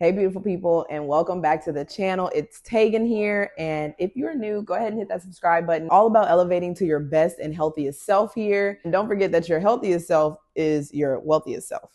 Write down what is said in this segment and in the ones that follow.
Hey, beautiful people, and welcome back to the channel. It's Tegan here, and if you're new, go ahead and hit that subscribe button. All about elevating to your best and healthiest self here. And don't forget that your healthiest self is your wealthiest self.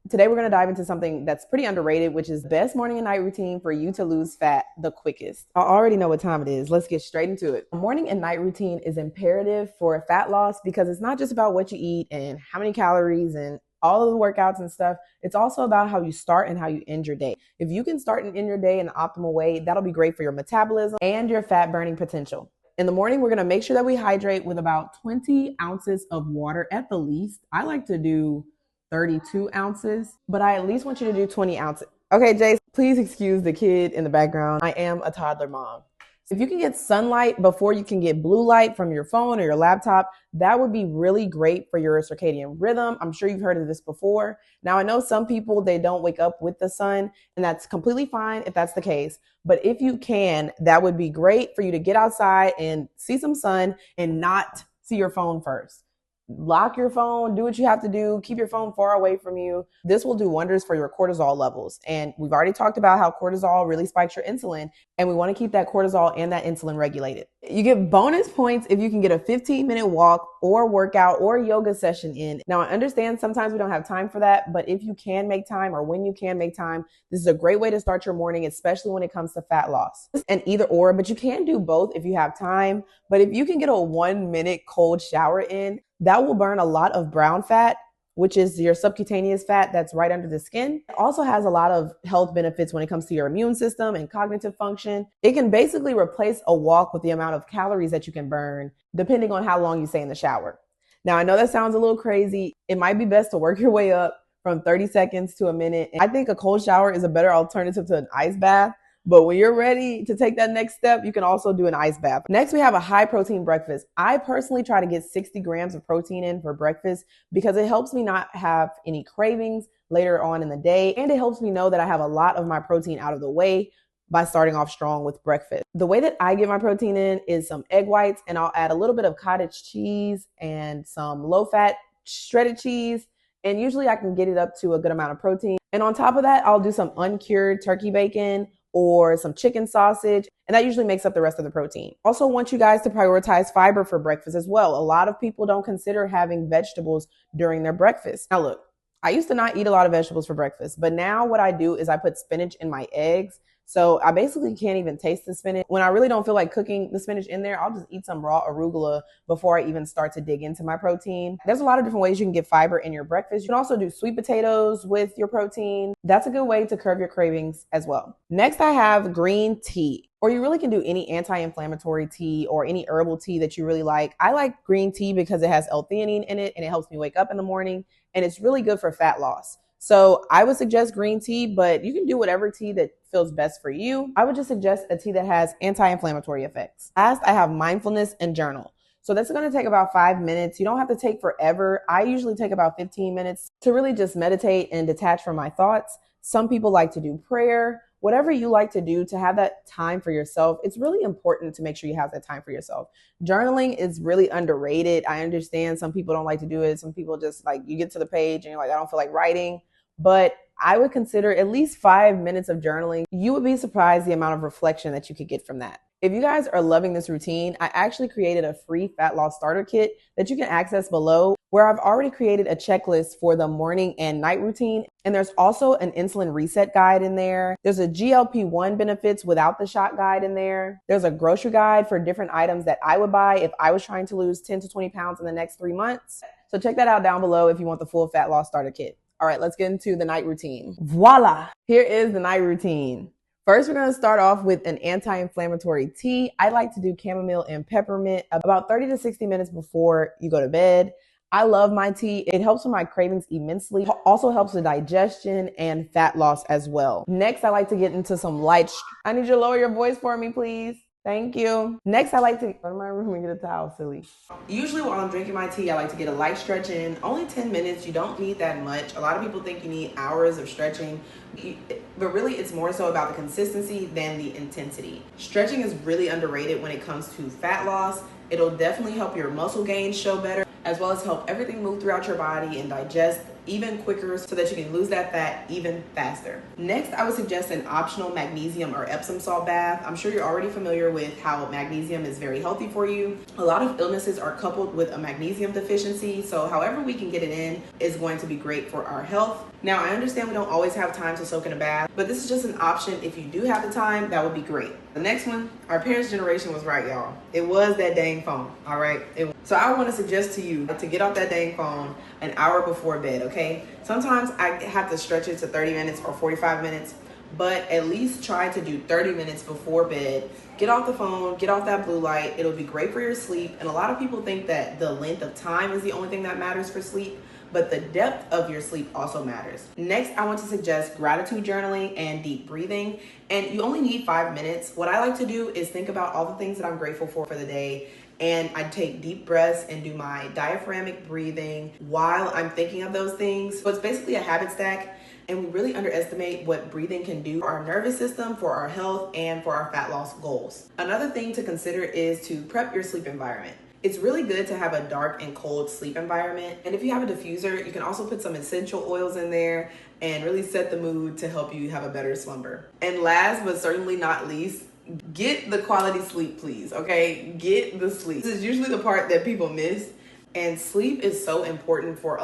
Today, we're going to dive into something that's pretty underrated, which is the best morning and night routine for you to lose fat the quickest. I already know what time it is. Let's get straight into it. A morning and night routine is imperative for fat loss because it's not just about what you eat and how many calories and all of the workouts and stuff. It's also about how you start and how you end your day. If you can start and end your day in the optimal way, that'll be great for your metabolism and your fat burning potential. In the morning, we're going to make sure that we hydrate with about 20 ounces of water at the least. I like to do 32 ounces, but I at least want you to do 20 ounces. Okay, Jace, please excuse the kid in the background. I am a toddler mom. If you can get sunlight before you can get blue light from your phone or your laptop, that would be really great for your circadian rhythm. I'm sure you've heard of this before. Now, I know some people, they don't wake up with the sun, and that's completely fine if that's the case. But if you can, that would be great for you to get outside and see some sun and not see your phone first. Lock your phone, do what you have to do, keep your phone far away from you. This will do wonders for your cortisol levels. And we've already talked about how cortisol really spikes your insulin, and we want to keep that cortisol and that insulin regulated. You get bonus points if you can get a 15-minute walk or workout or yoga session in. Now, I understand sometimes we don't have time for that, but if you can make time or when you can make time, this is a great way to start your morning, especially when it comes to fat loss. And either or, but you can do both if you have time. But if you can get a 1-minute cold shower in, that will burn a lot of brown fat, which is your subcutaneous fat that's right under the skin. It also has a lot of health benefits when it comes to your immune system and cognitive function. It can basically replace a walk with the amount of calories that you can burn, depending on how long you stay in the shower. Now, I know that sounds a little crazy. It might be best to work your way up from 30 seconds to a minute. I think a cold shower is a better alternative to an ice bath. But when you're ready to take that next step, you can also do an ice bath. Next, we have a high protein breakfast. I personally try to get 60 grams of protein in for breakfast because it helps me not have any cravings later on in the day. And it helps me know that I have a lot of my protein out of the way by starting off strong with breakfast. The way that I get my protein in is some egg whites, and I'll add a little bit of cottage cheese and some low-fat shredded cheese. And usually I can get it up to a good amount of protein. And on top of that, I'll do some uncured turkey bacon or some chicken sausage, and that usually makes up the rest of the protein. Also want you guys to prioritize fiber for breakfast as well. A lot of people don't consider having vegetables during their breakfast. Now look, I used to not eat a lot of vegetables for breakfast, but now what I do is I put spinach in my eggs. So I basically can't even taste the spinach. When I really don't feel like cooking the spinach in there, I'll just eat some raw arugula before I even start to dig into my protein. There's a lot of different ways you can get fiber in your breakfast. You can also do sweet potatoes with your protein. That's a good way to curb your cravings as well. Next, I have green tea. Or you really can do any anti-inflammatory tea or any herbal tea that you really like. I like green tea because it has L-theanine in it and it helps me wake up in the morning, and it's really good for fat loss. So I would suggest green tea, but you can do whatever tea that feels best for you. I would just suggest a tea that has anti-inflammatory effects. Last, I have mindfulness and journal. So that's going to take about 5 minutes. You don't have to take forever. I usually take about 15 minutes to really just meditate and detach from my thoughts. Some people like to do prayer. Whatever you like to do to have that time for yourself, it's really important to make sure you have that time for yourself. Journaling is really underrated. I understand some people don't like to do it. Some people just like, you get to the page and you're like, I don't feel like writing. But I would consider at least 5 minutes of journaling. You would be surprised the amount of reflection that you could get from that. If you guys are loving this routine, I actually created a free fat loss starter kit that you can access below, where I've already created a checklist for the morning and night routine. And there's also an insulin reset guide in there. There's a GLP-1 benefits without the shot guide in there. There's a grocery guide for different items that I would buy if I was trying to lose 10 to 20 pounds in the next 3 months. So check that out down below if you want the full fat loss starter kit. All right, let's get into the night routine. Voila! Here is the night routine. First, we're going to start off with an anti-inflammatory tea. I like to do chamomile and peppermint about 30 to 60 minutes before you go to bed. I love my tea. It helps with my cravings immensely. It also helps with digestion and fat loss as well. Next, I like to get into some light. I need you to lower your voice for me, please. Thank you. Next, I like to go to my room and get a towel, silly. Usually while I'm drinking my tea, I like to get a light stretch in. Only 10 minutes. You don't need that much. A lot of people think you need hours of stretching, but really it's more so about the consistency than the intensity. Stretching is really underrated when it comes to fat loss. It'll definitely help your muscle gains show better, as well as help everything move throughout your body and digest even quicker so that you can lose that fat even faster. Next, I would suggest an optional magnesium or Epsom salt bath. I'm sure you're already familiar with how magnesium is very healthy for you. A lot of illnesses are coupled with a magnesium deficiency, so however we can get it in is going to be great for our health. Now, I understand we don't always have time to soak in a bath, but this is just an option. If you do have the time, that would be great. The next one, our parents' generation was right, y'all. It was that dang phone, all right? So I want to suggest to you to get off that dang phone an hour before bed, okay? Sometimes I have to stretch it to 30 minutes or 45 minutes, but at least try to do 30 minutes before bed. Get off the phone, get off that blue light. It'll be great for your sleep. And a lot of people think that the length of time is the only thing that matters for sleep, but the depth of your sleep also matters. Next, I want to suggest gratitude journaling and deep breathing. And you only need 5 minutes. What I like to do is think about all the things that I'm grateful for the day. And I take deep breaths and do my diaphragmatic breathing while I'm thinking of those things. So it's basically a habit stack. And we really underestimate what breathing can do for our nervous system, for our health, and for our fat loss goals. Another thing to consider is to prep your sleep environment. It's really good to have a dark and cold sleep environment. And if you have a diffuser, you can also put some essential oils in there and really set the mood to help you have a better slumber. And last but certainly not least, get the quality sleep, please, okay? Get the sleep. This is usually the part that people miss. And sleep is so important for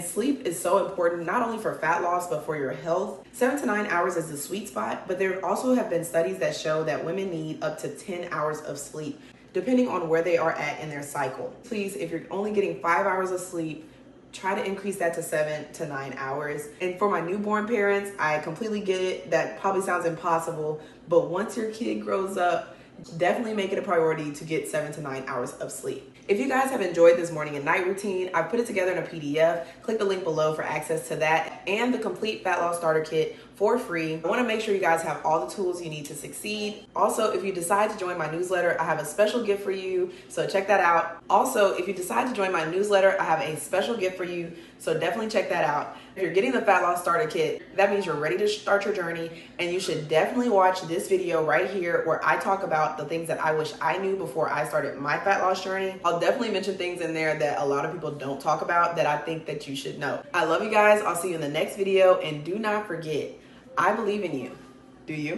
sleep is so important not only for fat loss, but for your health. 7 to 9 hours is the sweet spot, but there also have been studies that show that women need up to 10 hours of sleep, depending on where they are at in their cycle. Please, if you're only getting 5 hours of sleep, try to increase that to 7 to 9 hours. And for my newborn parents, I completely get it. That probably sounds impossible, but once your kid grows up, definitely make it a priority to get 7 to 9 hours of sleep. If you guys have enjoyed this morning and night routine, I've put it together in a PDF. Click the link below for access to that and the complete fat loss starter kit for free. I want to make sure you guys have all the tools you need to succeed. Also, if you decide to join my newsletter, I have a special gift for you, so check that out. Also, if you decide to join my newsletter, I have a special gift for you, so definitely check that out. If you're getting the fat loss starter kit, that means you're ready to start your journey, and you should definitely watch this video right here where I talk about the things that I wish I knew before I started my fat loss journey. I'll definitely mention things in there that a lot of people don't talk about that I think that you should know. I love you guys. I'll see you in the next video, and do not forget, I believe in you. Do you?